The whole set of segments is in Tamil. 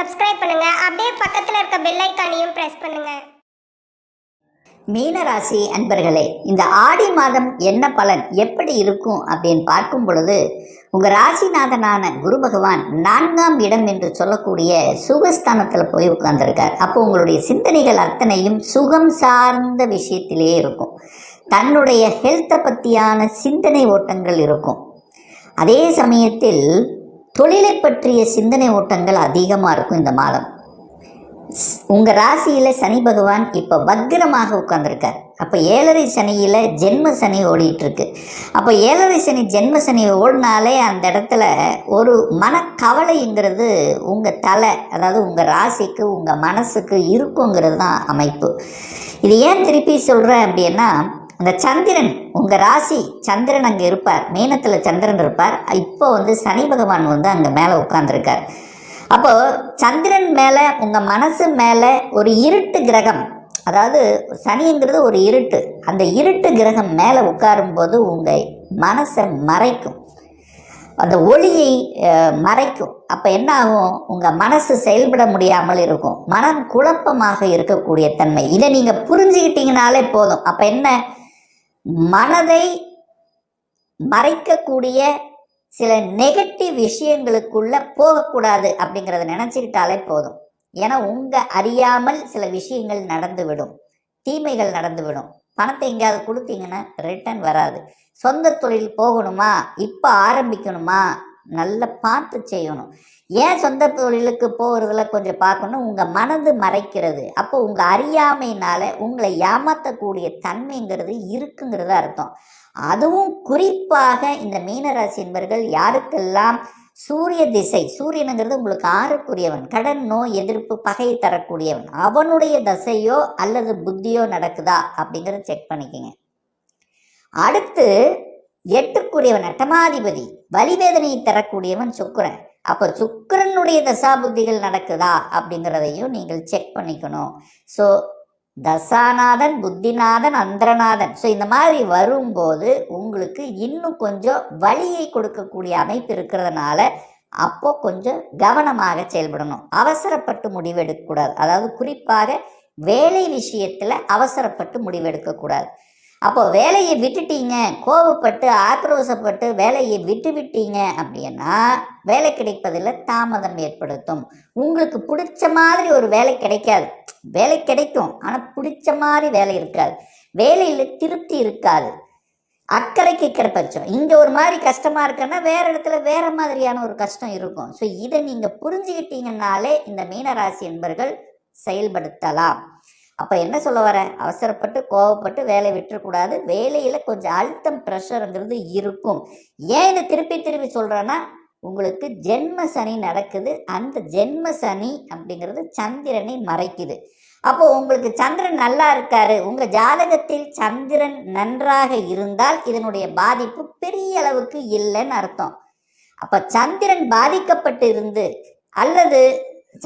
சப்ஸ்கிரைப் பண்ணுங்க. அப்படியே பக்கத்துல இருக்க பெல் ஐகானையும் பிரஸ் பண்ணுங்க. மீனராசி அன்பர்களே, இந்த ஆடி மாதம் என்ன பலன் எப்படி இருக்கும் அப்படின்னு பார்க்கும் பொழுது உங்கள் ராசிநாதனான குரு பகவான் 4ஆம் இடம் என்று சொல்லக்கூடிய சுகஸ்தானத்தில் போய் உட்கார்ந்துருக்கார். அப்போ உங்களுடைய சிந்தனைகள் அத்தனையும் சுகம் சார்ந்த விஷயத்திலே இருக்கும். தன்னுடைய ஹெல்த்தை பற்றியான சிந்தனை ஓட்டங்கள் இருக்கும். அதே சமயத்தில் தொழிலை பற்றிய சிந்தனை ஓட்டங்கள் அதிகமாக இருக்கும். இந்த மாதம் உங்கள் ராசியில் சனி பகவான் இப்போ வக்ரமாக உட்கார்ந்துருக்கார். அப்போ 7.5 சனியில் ஜென்ம சனி ஓடிட்டுருக்கு. அப்போ 7.5 சனி ஜென்ம சனி ஓடினாலே அந்த இடத்துல ஒரு மனக்கவலைங்கிறது உங்கள் தலை, அதாவது உங்கள் ராசிக்கு உங்கள் மனசுக்கு இருக்குங்கிறது தான் அமைப்பு. இது ஏன் திருப்பி சொல்கிறேன் அப்படின்னா, அந்த சந்திரன் உங்கள் ராசி சந்திரன் அங்கே இருப்பார், மீனத்தில் சந்திரன் இருப்பார். இப்போ சனி பகவான் அங்கே மேலே உட்கார்ந்துருக்கார். அப்போ சந்திரன் மேலே உங்கள் மனசு மேலே ஒரு இருட்டு கிரகம், அதாவது சனிங்கிறது ஒரு இருட்டு, அந்த இருட்டு கிரகம் மேலே உட்காரும்போது உங்கள் மனசை மறைக்கும், அந்த ஒளியை மறைக்கும். அப்போ என்ன ஆகும், உங்கள் மனசு செயல்பட முடியாமல் இருக்கும், மனம் குழப்பமாக இருக்கக்கூடிய தன்மை. இதை நீங்கள் புரிஞ்சுக்கிட்டீங்கனாலே போதும். அப்போ என்ன, மனதை மறைக்கக்கூடிய சில நெகட்டிவ் விஷயங்களுக்குள்ள போகக்கூடாது அப்படிங்கிறத நினச்சிக்கிட்டாலே போதும். ஏன்னா உங்கள் அறியாமல் சில விஷயங்கள் நடந்துவிடும், தீமைகள் நடந்துவிடும். பணத்தை எங்கேயாவது கொடுத்தீங்கன்னா ரிட்டர்ன் வராது. சொந்த தொழில் போகணுமா, இப்போ ஆரம்பிக்கணுமா, நல்லா பார்த்து செய்யணும். ஏன் சொந்த தொழிலுக்கு போகிறதுல கொஞ்சம் பார்க்கணும், உங்கள் மனது மறைக்கிறது. அப்போ உங்கள் அறியாமையினால் உங்களை ஏமாற்றக்கூடிய தன்மைங்கிறது இருக்குங்கிறது அர்த்தம். அதுவும் குறிப்பாக இந்த மீனராசி என்பர்கள் யாருக்கெல்லாம் சூரிய திசை, சூரியனுங்கிறது உங்களுக்கு 6க்குரியவன், கடன் நோய் எதிர்ப்பு பகையை தரக்கூடியவன், அவனுடைய தசையோ அல்லது புத்தியோ நடக்குதா அப்படிங்கிறத செக் பண்ணிக்கோங்க. அடுத்து 8க்குரியவன் அட்டமாதிபதி, வலிவேதனையை தரக்கூடியவன் சுக்கிரன். அப்போ சுக்கிரனுடைய தசாபுத்திகள் நடக்குதா அப்படிங்கிறதையும் நீங்கள் செக் பண்ணிக்கணும். ஸோ தசாநாதன், புத்திநாதன், அந்தரநாதன், ஸோ இந்த மாதிரி வரும்போது உங்களுக்கு இன்னும் கொஞ்சம் வலியை கொடுக்கக்கூடிய அமைப்பு இருக்கிறதுனால அப்போ கொஞ்சம் கவனமாக செயல்படணும். அவசரப்பட்டு முடிவெடுக்கக்கூடாது. அதாவது குறிப்பாக வேலை விஷயத்தில் அவசரப்பட்டு முடிவெடுக்கக்கூடாது. அப்போ வேலையை விட்டுட்டீங்க, கோபப்பட்டு ஆக்ரோசப்பட்டு வேலையை விட்டீங்க அப்படின்னா வேலை கிடைப்பதில் தாமதம் ஏற்படுத்தும். உங்களுக்கு பிடிச்ச மாதிரி ஒரு வேலை கிடைக்காது. வேலை கிடைக்கும், ஆனால் பிடிச்ச மாதிரி வேலை இருக்காது, வேலையில் திருப்தி இருக்காது, அக்கறைக்கு கிடப்பச்சோம். இங்கே ஒரு மாதிரி கஷ்டமாக இருக்குன்னா வேறு இடத்துல வேறு மாதிரியான ஒரு கஷ்டம் இருக்கும். ஸோ இதை நீங்கள் புரிஞ்சுக்கிட்டீங்கன்னாலே இந்த மீனராசி என்பர்கள் செயல்படுத்தலாம். அப்போ என்ன சொல்ல வரேன், அவசரப்பட்டு கோவப்பட்டு வேலையை விட்டுறக்கூடாது. வேலையில் கொஞ்சம் அழுத்தம் ப்ரெஷருங்கிறது இருக்கும். ஏன் இதை திருப்பி சொல்கிறேன்னா, உங்களுக்கு ஜென்ம சனி நடக்குது. அந்த ஜென்ம சனி அப்படிங்கிறது சந்திரனை மறைக்குது. அப்போ உங்களுக்கு சந்திரன் நல்லா இருக்காரு, உங்கள் ஜாதகத்தில் சந்திரன் நன்றாக இருந்தால் இதனுடைய பாதிப்பு பெரிய அளவுக்கு இல்லைன்னு அர்த்தம். அப்போ சந்திரன் பாதிக்கப்பட்டு இருந்து, அல்லது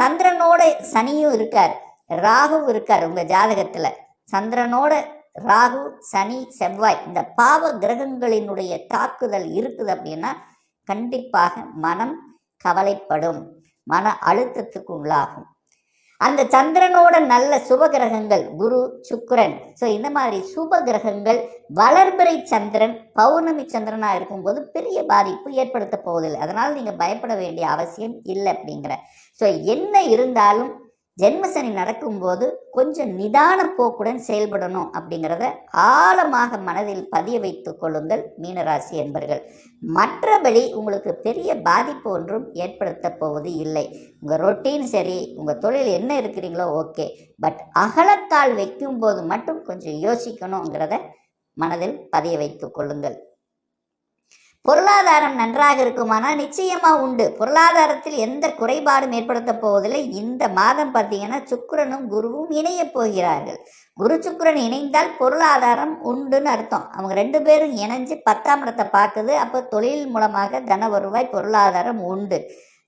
சந்திரனோட சனியும் இருக்கார், ராகு இருக்கார் உங்கள் ஜாதகத்தில், சந்திரனோட ராகு, சனி, செவ்வாய் இந்த பாவ கிரகங்களினுடைய தாக்குதல் இருக்குது அப்படின்னா கண்டிப்பாக மனம் கவலைப்படும், மன அழுத்தத்துக்கு உள்ளாகும். அந்த சந்திரனோட நல்ல சுப கிரகங்கள் குரு, சுக்கிரன், ஸோ இந்த மாதிரி சுப கிரகங்கள் வளர்பிறை சந்திரன், பௌர்ணமி சந்திரனாக இருக்கும்போது பெரிய பாதிப்பு ஏற்படுத்த போவதில்லை. அதனால் நீங்கள் பயப்பட வேண்டிய அவசியம் இல்லை அப்படிங்கிற. ஸோ என்ன இருந்தாலும் ஜென்மசனி நடக்கும்போது கொஞ்சம் நிதான போக்குடன் செயல்படணும் அப்படிங்கிறத ஆழமாக மனதில் பதிய வைத்து கொள்ளுங்கள் மீனராசி என்பர்கள். மற்றபடி உங்களுக்கு பெரிய பாதிப்பு ஒன்றும் ஏற்படுத்த போவது இல்லை. உங்கள் ரொட்டீன் சரி, உங்கள் தொழில் என்ன இருக்கிறீங்களோ ஓகே, பட் அகலக்கால் வைக்கும்போது மட்டும் கொஞ்சம் யோசிக்கணுங்கிறத மனதில் பதிய வைத்து கொள்ளுங்கள். பொருளாதாரம் நன்றாக இருக்குமானால் நிச்சயமாக உண்டு. பொருளாதாரத்தில் எந்த குறைபாடும் ஏற்படுத்த போவதில்லை. இந்த மாதம் பார்த்தீங்கன்னா சுக்கிரனும் குருவும் இணைய போகிறார்கள். குரு சுக்கிரன் இணைந்தால் பொருளாதாரம் உண்டுன்னு அர்த்தம். அவங்க 2 பேரும் இணைஞ்சு 10ஆம் இடத்தை பார்க்குது. அப்போ தொழில் மூலமாக தன வருவாய், பொருளாதாரம் உண்டு.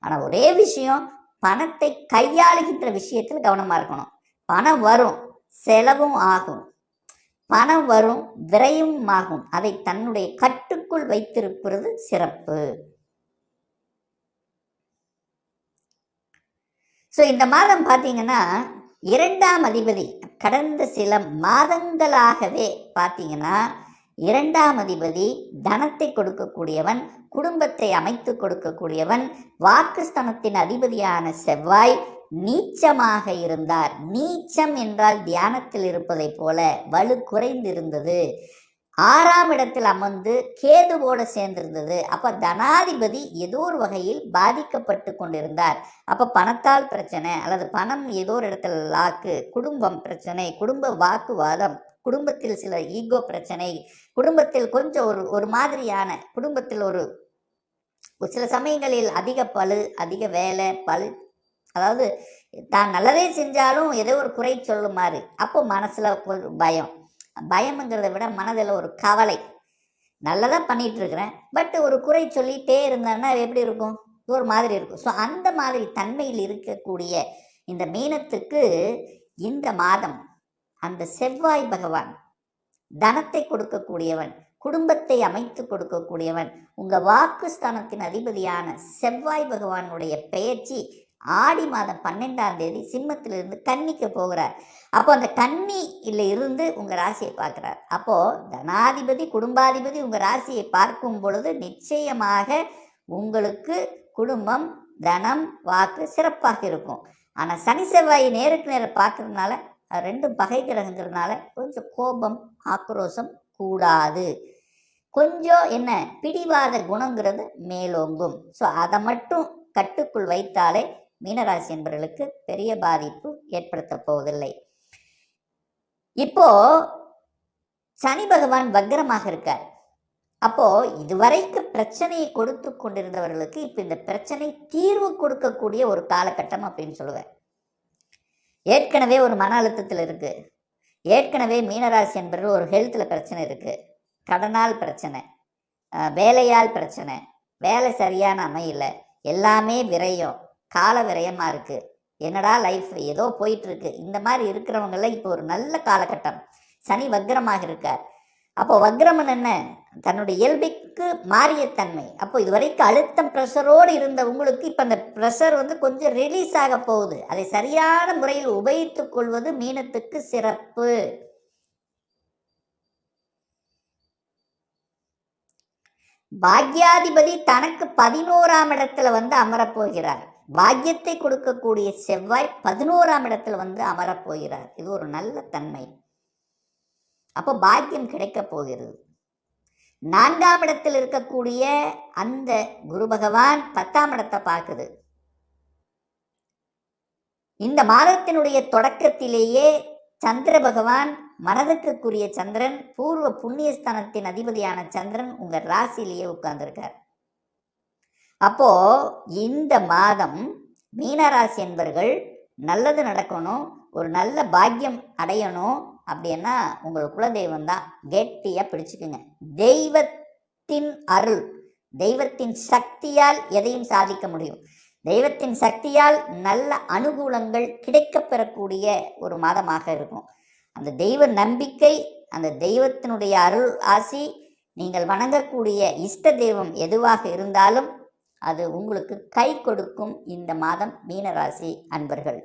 ஆனால் ஒரே விஷயம், பணத்தை கையாளுகின்ற விஷயத்தில் கவனமாக இருக்கணும். பணம் வரும், செலவும் ஆகும், பணம் வரும், விரையும் ஆகும். அதை தன்னுடைய கட்டுக்குள் வைத்திருப்பது சிறப்பு. ஸோ இந்த மாதம் பார்த்தீங்கன்னா 2ஆம் அதிபதி கடந்த சில மாதங்களாகவே பார்த்தீங்கன்னா 2ஆம் அதிபதி தனத்தை கொடுக்கக்கூடியவன், குடும்பத்தை அமைத்து கொடுக்கக்கூடியவன், வாக்குஸ்தானத்தின் அதிபதியான செவ்வாய் நீச்சமாக இருந்தார். நீச்சம் என்றால் தியானத்தில் இருப்பதைப் போல வலு குறைந்திருந்தது. 6ஆம் இடத்தில் அமர்ந்து கேதுவோடு சேர்ந்திருந்தது. அப்போ தனாதிபதி ஏதோ ஒரு வகையில் பாதிக்கப்பட்டு கொண்டிருந்தார். அப்போ பணத்தால் பிரச்சனை, அல்லது பணம் ஏதோ ஒரு இடத்துல லாக்கு, குடும்பம் பிரச்சனை, குடும்ப வாக்குவாதம், குடும்பத்தில் சில ஈகோ பிரச்சனை, குடும்பத்தில் கொஞ்சம் ஒரு மாதிரியான குடும்பத்தில் ஒரு சில சமயங்களில் அதிக பளு, அதிக வேலை பளு, அதாவது தான் நல்லதே செஞ்சாலும் ஏதோ ஒரு குறை சொல்லுமாறு. அப்போ மனசில் ஒரு பயம்ங்கிறத விட மனதில் ஒரு கவலை. நல்லதாக பண்ணிகிட்டு இருக்கிறேன், பட் ஒரு குறை சொல்லிகிட்டே இருந்தேன்னா எப்படி இருக்கும்? ஒரு மாதிரி இருக்கும். ஸோ அந்த மாதிரி தன்மையில் இருக்கக்கூடிய இந்த மீனத்துக்கு இந்த மாதம் அந்த செவ்வாய் பகவான் தனத்தை கொடுக்கக்கூடியவன், குடும்பத்தை அமைத்து கொடுக்கக்கூடியவன், உங்கள் வாக்குஸ்தானத்தின் அதிபதியான செவ்வாய் பகவானுடைய பெயர்ச்சி ஆடி மாதம் 12ஆம் தேதி சிம்மத்திலிருந்து கன்னிக்கு போகிறார். அப்போ அந்த கன்னியில் இருந்து உங்கள் ராசியை பார்க்குறார். அப்போது தனாதிபதி குடும்பாதிபதி உங்கள் ராசியை பார்க்கும் பொழுது நிச்சயமாக உங்களுக்கு குடும்பம், தனம், வாக்கு சிறப்பாக இருக்கும். ஆனால் சனி செவ்வாயை நேருக்கு நேரம் பார்க்கறதுனால, ரெண்டும் பகை கிரகங்கிறதுனால கொஞ்சம் கோபம், ஆக்ரோஷம் கூடாது. கொஞ்சம் என்ன பிடிவாத குணங்கிறது மேலோங்கும். ஸோ அதை மட்டும் கட்டுக்குள் வைத்தாலே மீனராசி என்பவர்களுக்கு பெரிய பாதிப்பு ஏற்படுத்த போவதில்லை. இப்போ சனி பகவான் வக்ரமாக இருக்கார். அப்போ இதுவரைக்கு பிரச்சனையை கொடுத்து கொண்டிருந்தவர்களுக்கு இப்போ இந்த பிரச்சனை தீர்வு கொடுக்கக்கூடிய ஒரு காலகட்டம் அப்படின்னு சொல்லுவேன். ஏற்கனவே ஒரு மன அழுத்தத்தில் இருக்கு, ஏற்கனவே மீனராசி என்பது ஒரு ஹெல்த்தில் பிரச்சனை இருக்கு, கடனால் பிரச்சனை, வேலையால் பிரச்சனை, வேலை சரியான அமையல, எல்லாமே விரயம், கால விரயமாக இருக்குது, என்னடா லைஃப் ஏதோ போயிட்டுருக்கு, இந்த மாதிரி இருக்கிறவங்கெல்லாம் இப்போ ஒரு நல்ல காலகட்டம். சனி வக்ரமாக இருக்கார். அப்போ வக்ரமன் என்ன, தன்னுடைய இயல்புக்கு மாறிய தன்மை. அப்போ இதுவரைக்கும் அழுத்தம் ப்ரெஷரோடு இருந்த உங்களுக்கு இப்போ அந்த ப்ரெஷர் கொஞ்சம் ரிலீஸ் ஆக போகுது. அதை சரியான முறையில் உபயோகித்துக் கொள்வது மீனத்துக்கு சிறப்பு. பாக்யாதிபதி தனக்கு 11ஆம் இடத்துல அமரப்போகிறார். பாக்கியத்தை கொடுக்கக்கூடிய செவ்வாய் 11ஆம் இடத்துல அமரப்போகிறார். இது ஒரு நல்ல தன்மை. அப்போ பாக்கியம் கிடைக்க போகிறது. 4ஆம் இடத்தில் இருக்கக்கூடிய அந்த குரு பகவான் 10ஆம் இடத்தை பார்க்குது. இந்த மாதத்தினுடைய தொடக்கத்திலேயே சந்திர பகவான், மனதுக்குரிய சந்திரன், பூர்வ புண்ணியஸ்தானத்தின் அதிபதியான சந்திரன் உங்க ராசியிலேயே உட்கார்ந்துருக்கார். அப்போ இந்த மாதம் மீனராசி என்பர்கள் நல்லது நடக்கணும், ஒரு நல்ல பாக்கியம் அடையணும் அப்படின்னா உங்கள் குலதெய்வம் தான். கெட்டியா பிடிச்சுக்குங்க. தெய்வத்தின் அருள், தெய்வத்தின் சக்தியால் எதையும் சாதிக்க முடியும். தெய்வத்தின் சக்தியால் நல்ல அனுகூலங்கள் கிடைக்கப் பெறக்கூடிய ஒரு மாதமாக இருக்கும். அந்த தெய்வ நம்பிக்கை, அந்த தெய்வத்தினுடைய அருள் ஆசி, நீங்கள் வணங்கக்கூடிய இஷ்ட தெய்வம் எதுவாக இருந்தாலும் அது உங்களுக்கு கை கொடுக்கும் இந்த மாதம் மீனராசி அன்பர்கள்.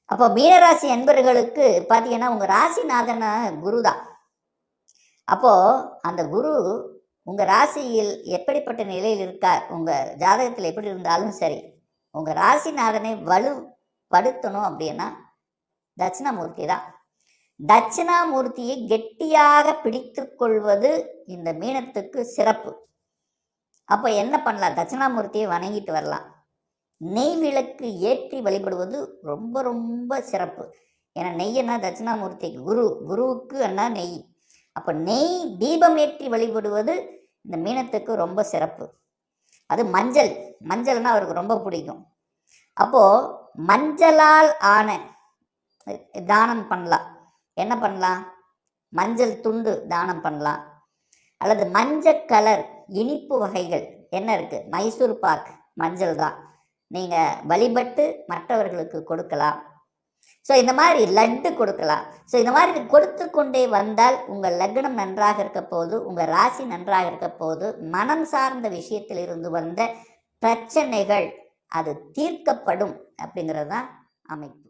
அப்போ மீனராசி அன்பர்களுக்கு பார்த்தீங்கன்னா உங்கள் ராசிநாதன குரு தான். அப்போது அந்த குரு உங்கள் ராசியில் எப்படிப்பட்ட நிலையில் இருக்கார், உங்கள் ஜாதகத்தில் எப்படி இருந்தாலும் சரி, உங்கள் ராசிநாதனை வலுப்படுத்தணும் அப்படின்னா தட்சிணாமூர்த்தி தான். தட்சிணாமூர்த்தியை கெட்டியாக பிடித்து கொள்வது இந்த மீனத்துக்கு சிறப்பு. அப்போ என்ன பண்ணலாம், தட்சிணாமூர்த்தியை வணங்கிட்டு வரலாம். நெய் விளக்கு ஏற்றி வழிபடுவது ரொம்ப ரொம்ப சிறப்பு. ஏன்னா நெய்யன்னா தட்சிணாமூர்த்திக்கு குருவுக்கு அண்ணா நெய். அப்போ நெய் தீபம் ஏற்றி வழிபடுவது இந்த மீனத்துக்கு ரொம்ப சிறப்பு. அது மஞ்சள்னா அவருக்கு ரொம்ப பிடிக்கும். அப்போது மஞ்சளால் ஆன தானம் பண்ணலாம். என்ன பண்ணலாம், மஞ்சள் துண்டு தானம் பண்ணலாம். அல்லது மஞ்சள் கலர் இனிப்பு வகைகள் என்ன இருக்குது, மைசூர் பாக் மஞ்சள் தான், நீங்கள் வழிபட்டு மற்றவர்களுக்கு கொடுக்கலாம். ஸோ இந்த மாதிரி லட்டு கொடுக்கலாம். ஸோ இந்த மாதிரி கொடுத்து கொண்டே வந்தால் உங்கள் லக்னம் நன்றாக இருக்க போது, உங்கள் ராசி நன்றாக இருக்க போது, மனம் சார்ந்த விஷயத்தில் இருந்து வந்த பிரச்சனைகள் அது தீர்க்கப்படும் அப்படிங்கிறது தான் அமைப்பு.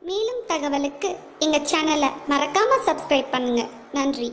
மேலும் தகவலுக்கு எங்க சேனலை மறக்காம சப்ஸ்கிரைப் பண்ணுங்க. நன்றி.